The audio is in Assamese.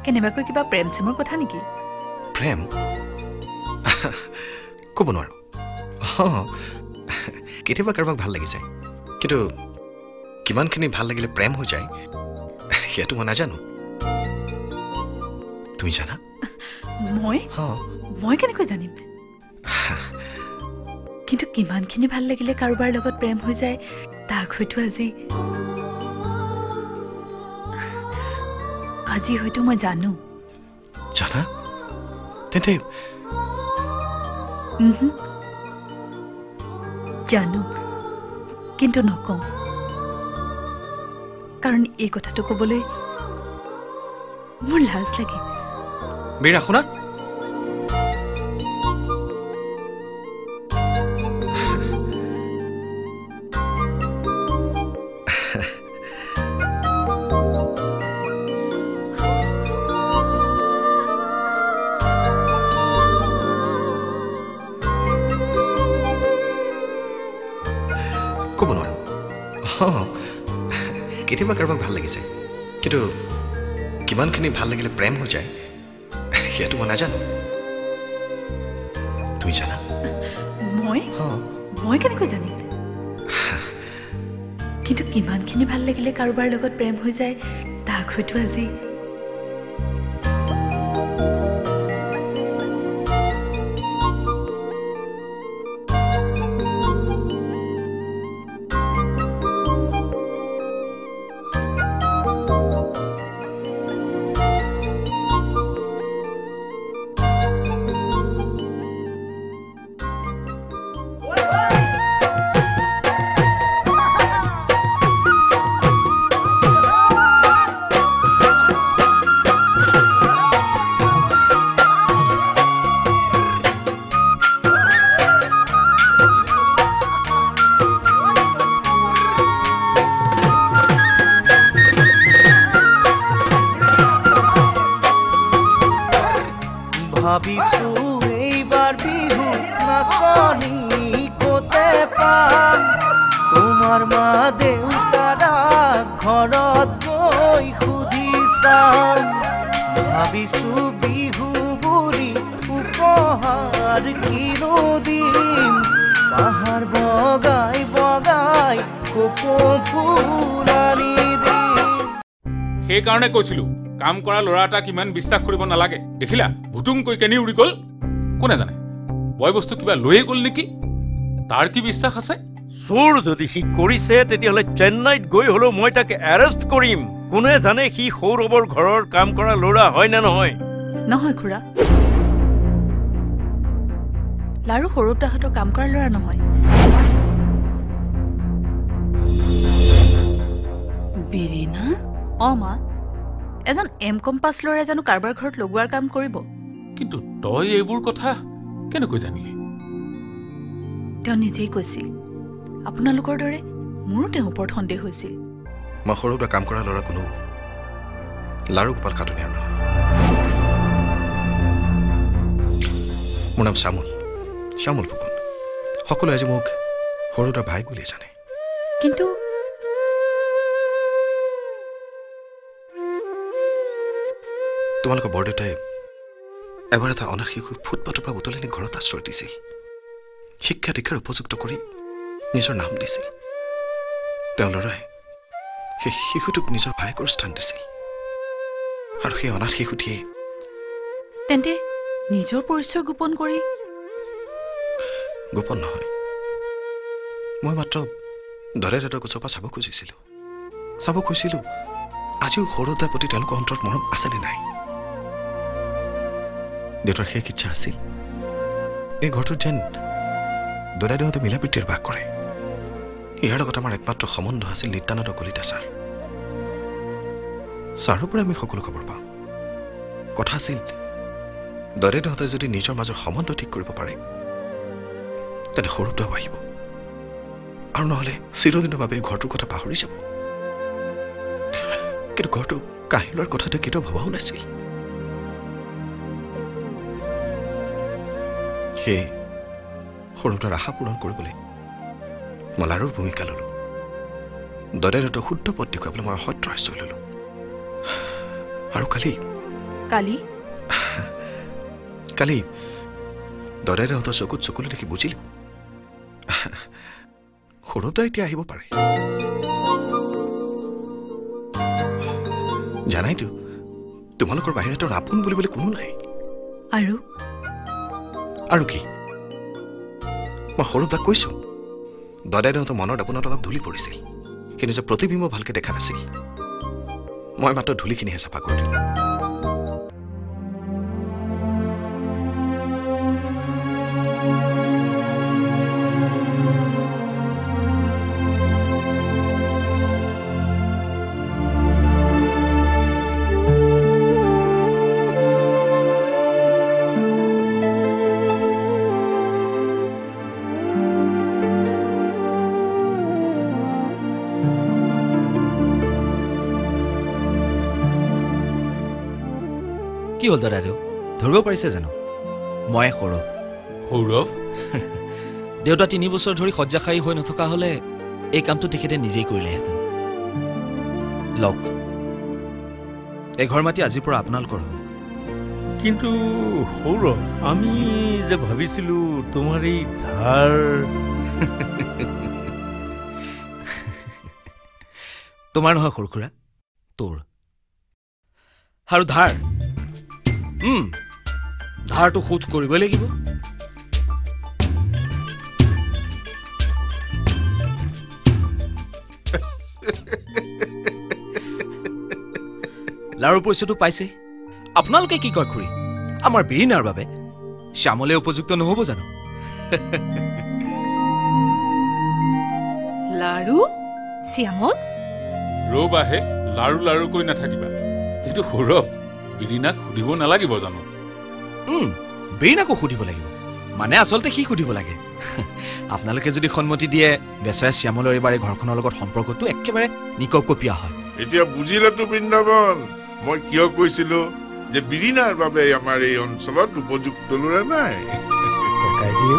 কেনেবাকৈ কিবা প্ৰেম চেমৰ কথা নেকি? প্ৰেম ক'ব নোৱাৰো। কেতিয়াবা কাৰোবাক ভাল লাগি যায়, কিন্তু কিমানখিনি ভাল লাগিলে প্ৰেম হৈ যায় সেইটো মই নাজানো। তুমি জানা? মই কেনেকৈ জানিম? কিন্তু কিমানখিনি ভাল লাগিলে কাৰোবাৰ লগত প্ৰেম হৈ যায় তাক হয়তো আজি হয়তো মই জানো। জানা? তেন্তে জানো, কিন্তু নকওঁ, কাৰণ এই কথাটো ক'বলৈ মোৰ লাজ লাগে। বীৰা শুনা, ক'ব নোৱাৰো। কেতিয়াবা কাৰোবাক ভাল লাগি যায়, কিন্তু কিমানখিনি ভাল লাগিলে প্ৰেম হৈ যায় সেইটো মই নাজানো। তুমি জানা? মই কেনেকৈ জানিম? কিন্তু কিমানখিনি ভাল লাগিলে কাৰোবাৰ লগত প্ৰেম হৈ যায় তাক হয়তো আজি ভাবিছো এইবাৰ বিহু নাচনি কোতে পাম, তোমাৰ মা দেউতাৰা ঘৰত গৈ সুধি চাম। ভাবিছো বিহু বুলি উপহাৰ কিনো দিম, পাহাৰ বগাই বগাই কপৌ ফুল আনি দিম। সেইকাৰণে কৈছিলো কাম কৰা ল'ৰা এটাক ইমান বিশ্বাস কৰিব নালাগে। দেখিলা ভুটুম কৈ কেনি উৰি গ'ল, কোনে জানে বয় বস্তু কিবা লৈয়ে গ'ল নেকি? তাৰ কি বিশ্বাস আছে? চোৰ যদি সি কৰিছে তেতিয়াহ'লে চেন্নাইত গৈ হ'লেও মই তাকে এৰেষ্ট কৰিম। কোনে জানে সি সৌৰৱৰ ঘৰৰ কাম কৰা ল'ৰা হয় নে নহয়? নহয় খুৰা, লাৰু সৌৰৱ দাহঁতৰ কাম কৰা ল'ৰা নহয়। বিৰিনা? মা, এজন M.Com পাছ ল'ৰাই জানো কাৰোবাৰ ঘৰত লগোৱাৰ কাম কৰিব? কিন্তু তই এইবোৰ কথা কেনেকৈ জানিলি? তেওঁ নিজেই কৈছিল। আপোনালোকৰ দৰে মোৰো তেওঁৰ ওপৰত সন্দেহ হৈছিল। মই সৰুটা কাম কৰা ল'ৰা কোনো লাৰু গোপাল খাটুনিয়াৰ নহয়। মোৰ নাম শ্যামল ফুকন। সকলোৱে আজি মোক সৰুটা ভাই বুলিয়ে জানে। কিন্তু তোমালোকৰ বৰদেউতাই এবাৰ এটা অনাথ শিশুক ফুটপাথৰ পৰা বুটলি নি ঘৰত আশ্ৰয় দিছিল। শিক্ষা দীক্ষাৰ উপযুক্ত কৰি নিজৰ নাম দিছিল। তেওঁ ল'ৰাই সেই শিশুটোক নিজৰ ভায়েকৰ স্থান দিছিল, আৰু সেই অনাথ শিশুটিয়ে তেন্তে নিজৰ পৰিচয় গোপন কৰি? গোপন নহয়, মই মাত্ৰ দৰেদাহঁতৰ গোচৰ পৰা চাব খুজিছিলো আজিও সৰুতাৰ প্ৰতি তেওঁলোকৰ অন্তৰত মৰম আছেনে নাই। দেউতাৰ শেষ ইচ্ছা আছিল এই ঘৰটোত যেন দৰেদাহঁতে মিলাপ্ৰীতিৰ বাস কৰে। ইয়াৰ লগত আমাৰ একমাত্ৰ সম্বন্ধ আছিল নিত্যানন্দ কলিতা ছাৰৰ পৰা আমি সকলো খবৰ পাওঁ। কথা আছিল দৰেদাহঁতে যদি নিজৰ মাজৰ সম্বন্ধ ঠিক কৰিব পাৰে তেন্তে সৰুতাও আহিব, আৰু নহ'লে চিৰদিনৰ বাবে ঘৰটোৰ কথা পাহৰি যাব। কিন্তু ঘৰটো কাঢ়ি লোৱাৰ কথাটো কেতিয়াও ভবাও নাছিল। সেয়ে সৰুতাৰ আশা পূৰণ কৰিবলৈ মই লাৰুৰ ভূমিকা ললো। দৰেদাহঁতক শুদ্ধ পথ দেখুৱাবলৈ মই অসত্য আশ্ৰয় ললো। আৰু কালি কালি কালি দদাইদেউহঁতৰ চকুত চকুলো দেখি বুজিলোঁ সৌৰভদা এতিয়া আহিব পাৰে জানাইতো তোমালোকৰ বাহিৰে তোৰ আপোন বুলিবলৈ কোনো নাই আৰু কি মই সৌৰভদাক কৈছোঁ দদাইদেউহঁতৰ মনৰ দাপোনত অলপ ধূলি পৰিছিল সি নিজৰ প্ৰতিবিম্ব ভালকৈ দেখা নাছিল মই মাত্ৰ ধূলিখিনিহে চাফা কৰি দিলোঁ কি হ'ল দাদাদেউ ধৰিব পাৰিছে জানো মই সৌৰভ দেউতা 3 বছৰ ধৰি শয্যাশায়ী হৈ নথকা হলে এই কামটো তেখেতে নিজেই কৰিলেহেঁতেন লওক এই ঘৰ মাটি আজিৰ পৰা আপোনালোকৰ হ'ল কিন্তু সৌৰভ আমি যে ভাবিছিলো তোমাৰ এই ধাৰ তোমাৰ নহয় সৰুখুৰা তোৰ আৰু ধাৰটো শোধ কৰিবই লাগিব লাৰুৰ পইচাটো পাইছে আপোনালোকে কি কয় খুৰী আমাৰ বিৰিণাৰ বাবে শ্যামলে উপযুক্ত নহ'ব জানো লাৰু শ্যামল ৰবাহে লাৰু কৈ নাথাকিবা কিন্তু সৌৰভ বিৰিণাক সুধিব নালাগিব জানো বিৰিণাকো সুধিব লাগিব মানে আচলতে সি সুধিব লাগে আপোনালোকে যদি সন্মতি দিয়ে বেচাৰে শ্যামলৰ এইবাৰ ঘৰখনৰ লগত সম্পৰ্কটো একেবাৰে নিকপকপীয়া হয় এতিয়া বুজিলেতো বৃন্দাবন মই কিয় কৈছিলো যে বিৰিণাৰ বাবে আমাৰ এই অঞ্চলত উপযুক্ত ল'ৰা নাই ককাইদেউ